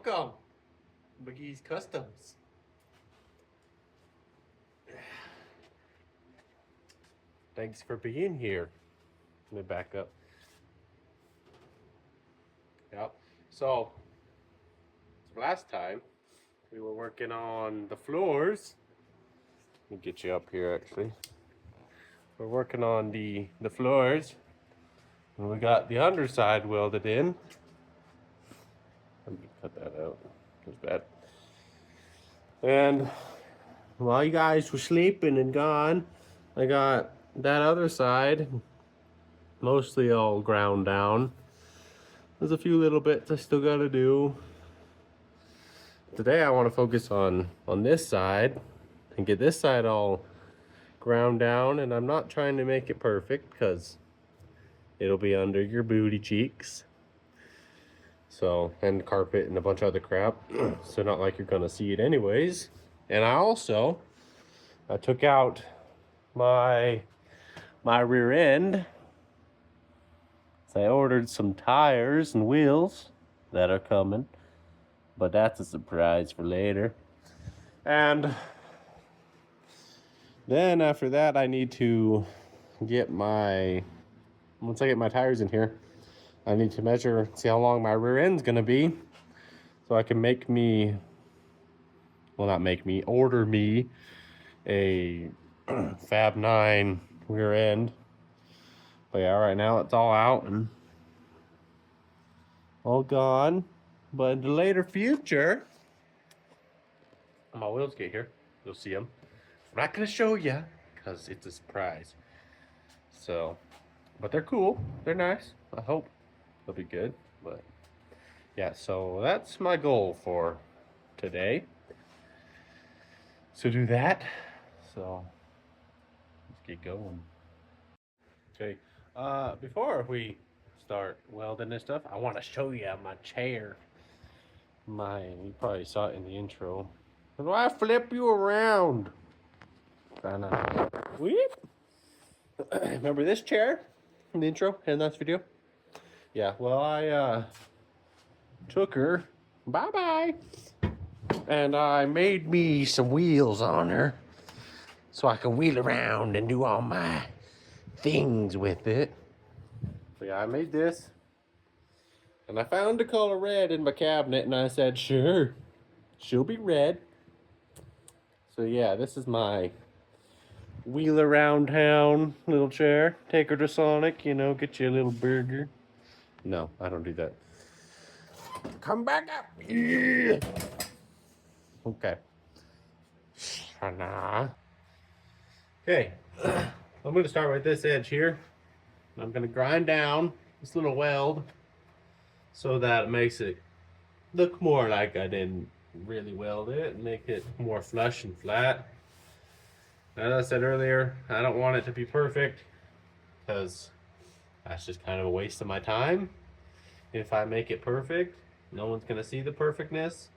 Welcome, McGee's Customs. Thanks for being here. Let me back up. Yep. So last time we were working on the floors. Let me get you up here actually. We're working on the floors. And we got the underside welded in. Let me cut that out. That's bad. And while you guys were sleeping and gone, I got that other side mostly all ground down. There's a few little bits I still gotta do. Today I want to focus on this side and get this side all ground down, and I'm not trying to make it perfect because it'll be under your booty cheeks. So, and carpet and a bunch of other crap. So not like you're gonna see it anyways. And I took out my rear end. So I ordered some tires and wheels that are coming, but that's a surprise for later. And then after that, I need to get once I get my tires in here, I need to measure, see how long my rear end's gonna be, so I can order me a Fab 9 rear end. But yeah, right now it's all out and all gone. But in the later future, when my wheels get here, you'll see them. I'm not gonna show you because it's a surprise. So, but they're cool. They're nice. I hope they'll be good. But yeah, so that's my goal for today. So do that. So let's get going. Okay. Before we start welding this stuff, I want to show you my chair. You probably saw it in the intro. How do I flip you around? Whip. Remember this chair in the intro and last video? Yeah, well, I took her, bye-bye, and I made me some wheels on her so I can wheel around and do all my things with it. So yeah, I made this, and I found the color red in my cabinet, and I said, sure, she'll be red. So yeah, this is my wheel around town little chair. Take her to Sonic, you know, get you a little burger. No, I don't do that. Come back up. Yeah. Okay. Okay. I'm going to start with this edge here. I'm going to grind down this little weld so that it makes it look more like I didn't really weld it and make it more flush and flat. As I said earlier, I don't want it to be perfect because that's just kind of a waste of my time. If I make it perfect, no one's going to see the perfectness.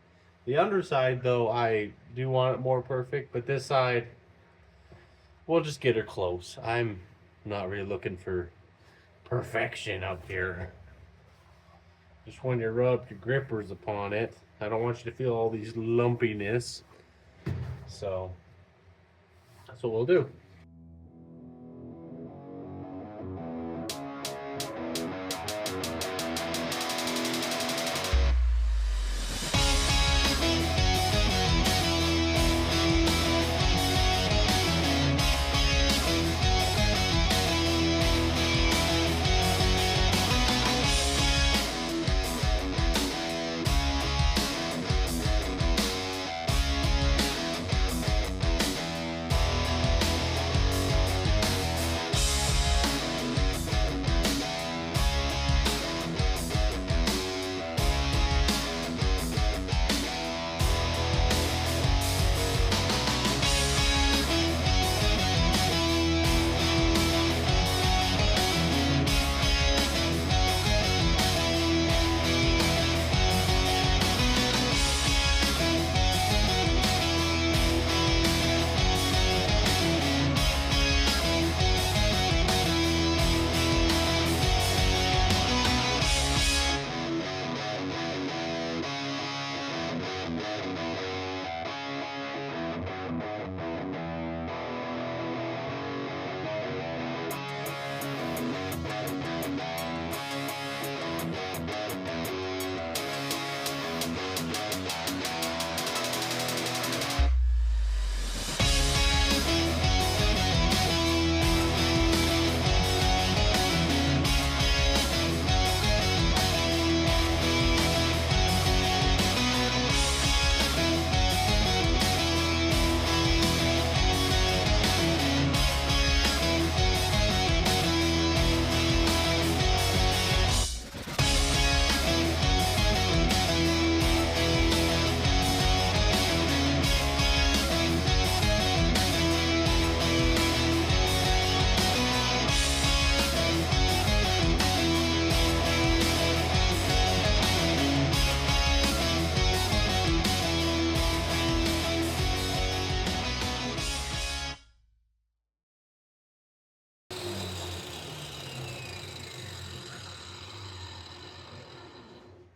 The underside, though, I do want it more perfect, but this side, we'll just get her close. I'm not really looking for perfection up here. Just when you rub your grippers upon it, I don't want you to feel all these lumpiness. So that's what we'll do.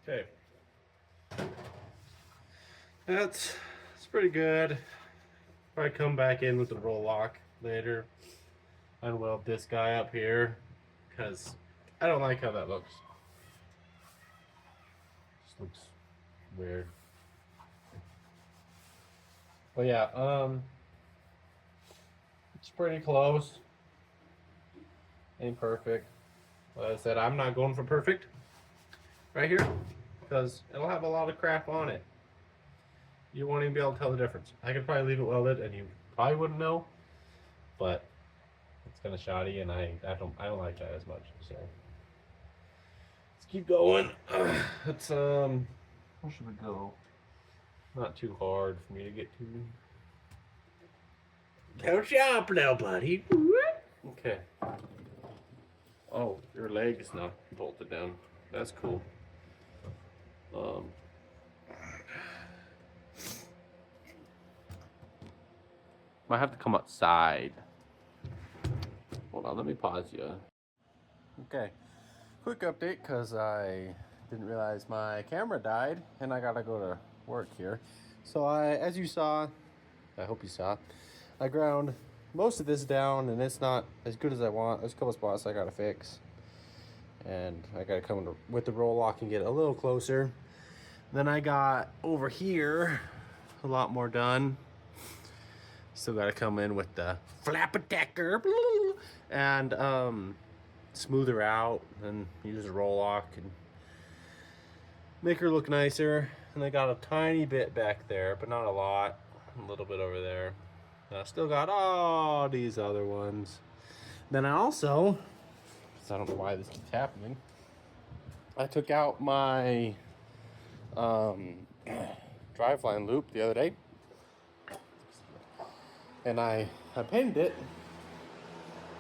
Okay. That's pretty good. Probably come back in with the roll lock later. Unweld this guy up here because I don't like how that looks. Just looks weird. But yeah, it's pretty close. Ain't perfect. Like I said, I'm not going for perfect right here because it'll have a lot of crap on it. You won't even be able to tell the difference. I could probably leave it welded and you probably wouldn't know, but it's kind of shoddy and I don't like that as much. So let's keep going. It's where should we go? Not too hard for me to get to. Go shop now, buddy. Okay. Oh, your leg is not bolted down. That's cool. Might have to come outside. Hold on, let me pause you. Okay, quick update because I didn't realize my camera died and I gotta go to work here. So as you saw, I hope you saw, I ground most of this down and it's not as good as I want. There's a couple spots I gotta fix. And I gotta come with the roll lock and get a little closer. Then I got over here a lot more done. Still gotta come in with the flap attacker and smooth her out and use a roll lock and make her look nicer. And I got a tiny bit back there, but not a lot. A little bit over there. And I still got all these other ones. Then I also, I don't know why this keeps happening, I took out my driveline loop the other day. And I painted it,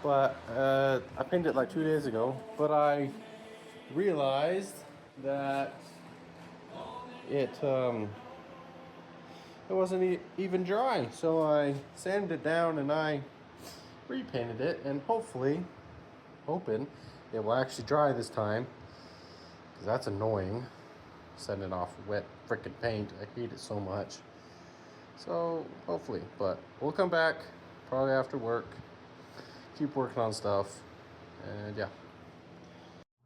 but I painted it like 2 days ago, but I realized that it wasn't even dry. So I sanded it down and I repainted it, and hoping it will actually dry this time, because that's annoying, sending off wet freaking paint. I hate it so much. So hopefully, but we'll come back probably after work, keep working on stuff, and yeah.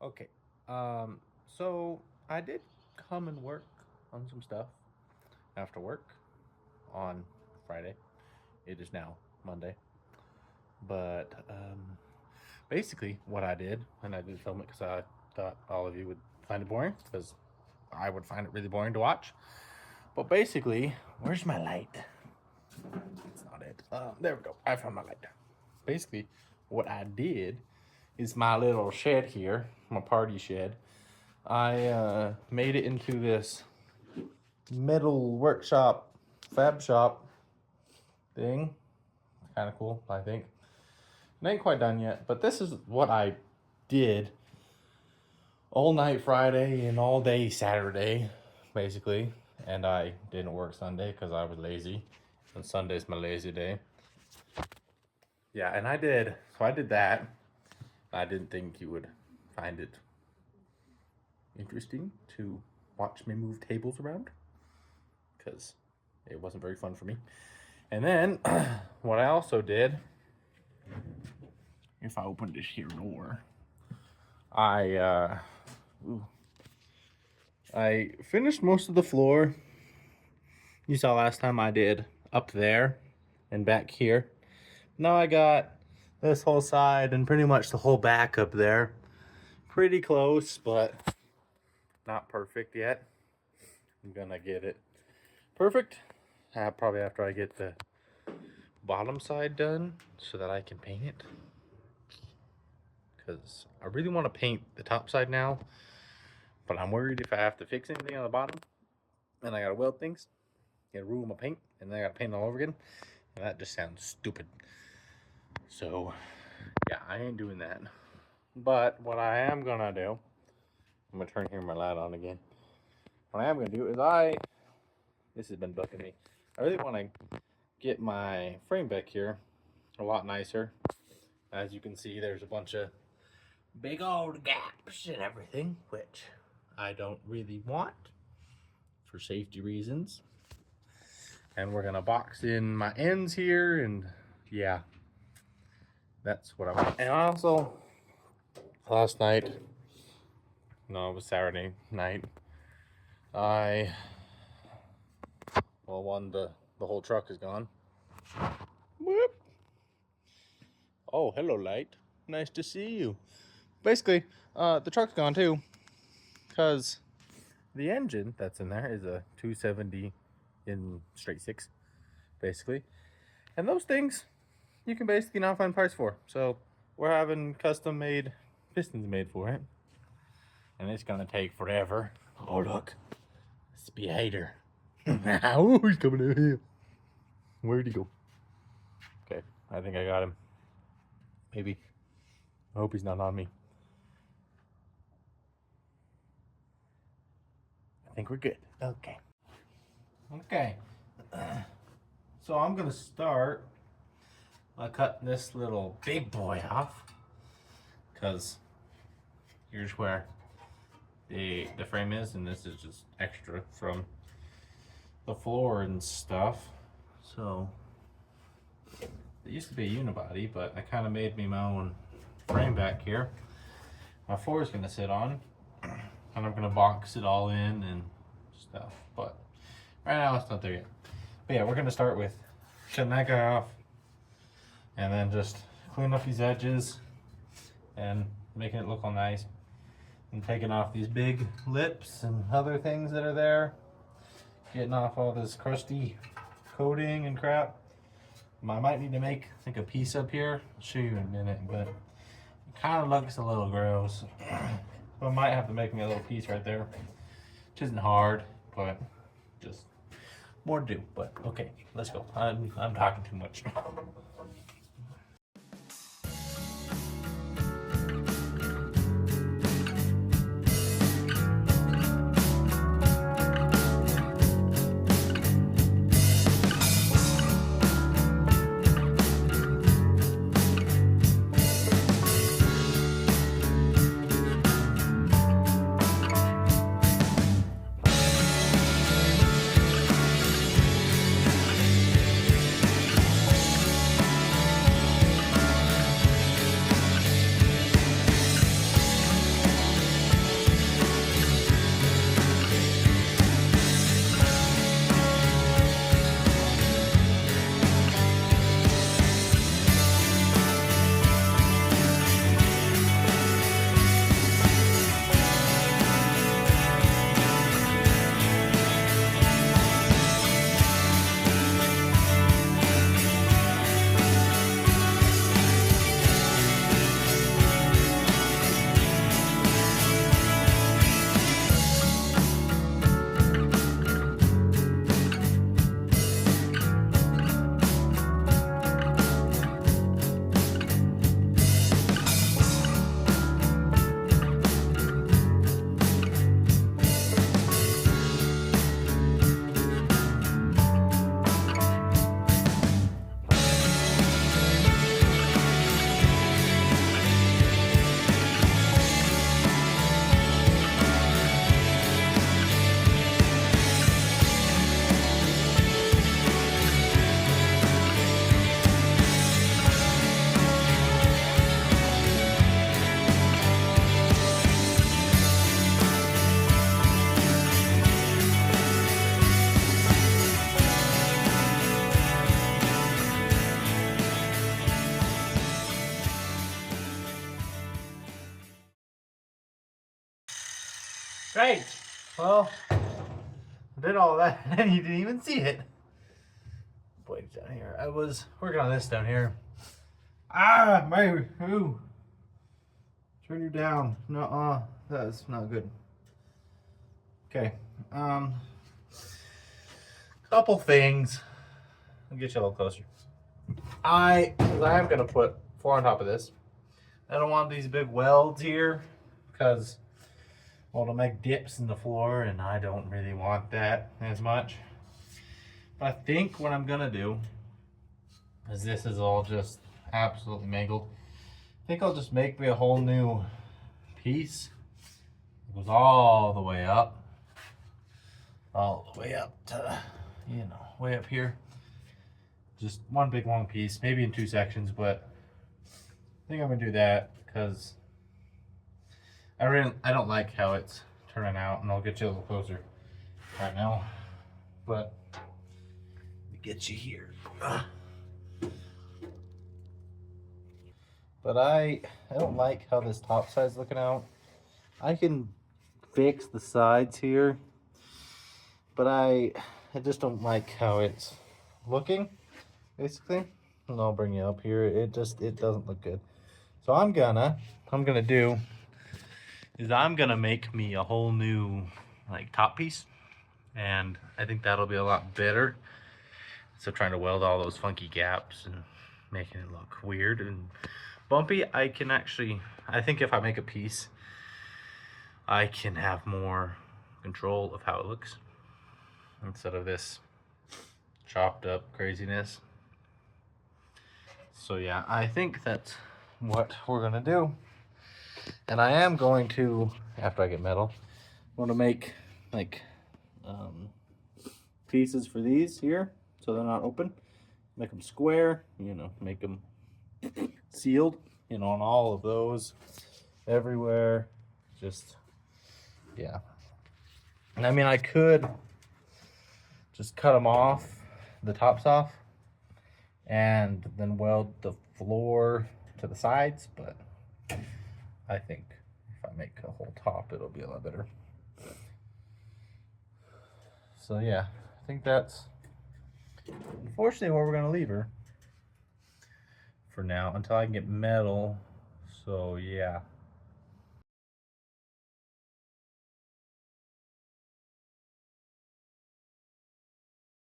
Okay, so I did come and work on some stuff after work on Friday. It is now Monday, but basically what I did, and I did film it because I thought all of you would find it boring, because I would find it really boring to watch. But basically, where's my light? It's not it. There we go. I found my light. Basically, what I did is my little shed here, my party shed. I made it into this metal workshop, fab shop thing. Kind of cool, I think. It ain't quite done yet, but this is what I did all night Friday and all day Saturday, basically. And I didn't work Sunday because I was lazy, and Sunday's my lazy day. Yeah, and I did that. I didn't think you would find it interesting to watch me move tables around, because it wasn't very fun for me. And then what I also did, if I open this here door, I finished most of the floor. You saw last time I did up there and back here. Now I got this whole side and pretty much the whole back up there. Pretty close, but not perfect yet. I'm gonna get it perfect probably after I get the bottom side done so that I can paint it. Because I really want to paint the top side now, but I'm worried if I have to fix anything on the bottom, and I gotta weld things, gotta ruin my paint, and then I gotta paint it all over again, and that just sounds stupid. So yeah, I ain't doing that. But what I am gonna do, I'm gonna turn here my light on again. What I am gonna do is this has been bugging me. I really want to get my frame back here a lot nicer. As you can see, there's a bunch of big old gaps and everything, which I don't really want for safety reasons. And we're gonna box in my ends here, and yeah, that's what I want. And also, last night, no, it was Saturday night, the whole truck is gone. Whoop. Oh, hello, light. Nice to see you. Basically, the truck's gone too, because the engine that's in there is a 270 in straight six, basically. And those things, you can basically not find parts for. So we're having custom made pistons made for it. And it's gonna take forever. Oh, look. Spider. Oh, he's coming out here. Where'd he go? Okay, I think I got him. Maybe. I hope he's not on me. I think we're good. Okay. Okay. So I'm gonna start by cutting this little big boy off, because here's where the frame is, and this is just extra from the floor and stuff. So it used to be a unibody, but I kind of made me my own frame back here. My floor is gonna sit on, and I'm gonna box it all in and stuff. But right now it's not there yet. But yeah, we're gonna start with cutting that guy off, and then just clean up these edges and making it look all nice, and taking off these big lips and other things that are there, getting off all this crusty coating and crap. I might need to make like a piece up here. I'll show you in a minute, but it kind of looks a little gross. So I might have to make me a little piece right there, which isn't hard, but just more to do. But okay, let's go. I'm talking too much. Great. Well, I did all that and you didn't even see it. Boy, down here. I was working on this down here. Ah, Mary. Ooh. Turn you down. Nuh-uh. That's not good. Okay. Couple things. I'll get you a little closer. I'm gonna put floor on top of this. I don't want these big welds here because, well, it'll make dips in the floor, and I don't really want that as much. But I think what I'm gonna do is, this is all just absolutely mangled. I think I'll just make me a whole new piece, Goes all the way up. All the way up to, you know, way up here. Just one big long piece, maybe in 2 sections, but I think I'm gonna do that because I don't like how it's turning out, and I'll get you a little closer right now. But let me get you here. But I don't like how this top side's looking out. I can fix the sides here, but I just don't like how it's looking, basically. And I'll bring you up here. It doesn't look good. So I'm gonna do is I'm gonna make me a whole new like top piece, and I think that'll be a lot better. So trying to weld all those funky gaps and making it look weird and bumpy, I think if I make a piece, I can have more control of how it looks instead of this chopped up craziness. So yeah, I think that's what we're gonna do. And I am going to, after I get metal, I'm gonna make like pieces for these here so they're not open. Make them square, you know, make them sealed, you know, on all of those, everywhere. Just, yeah. And I mean, I could just cut them off, the tops off, and then weld the floor to the sides, but I think if I make a whole top, it'll be a lot better. So yeah, I think that's unfortunately where we're gonna leave her for now until I can get metal. So yeah.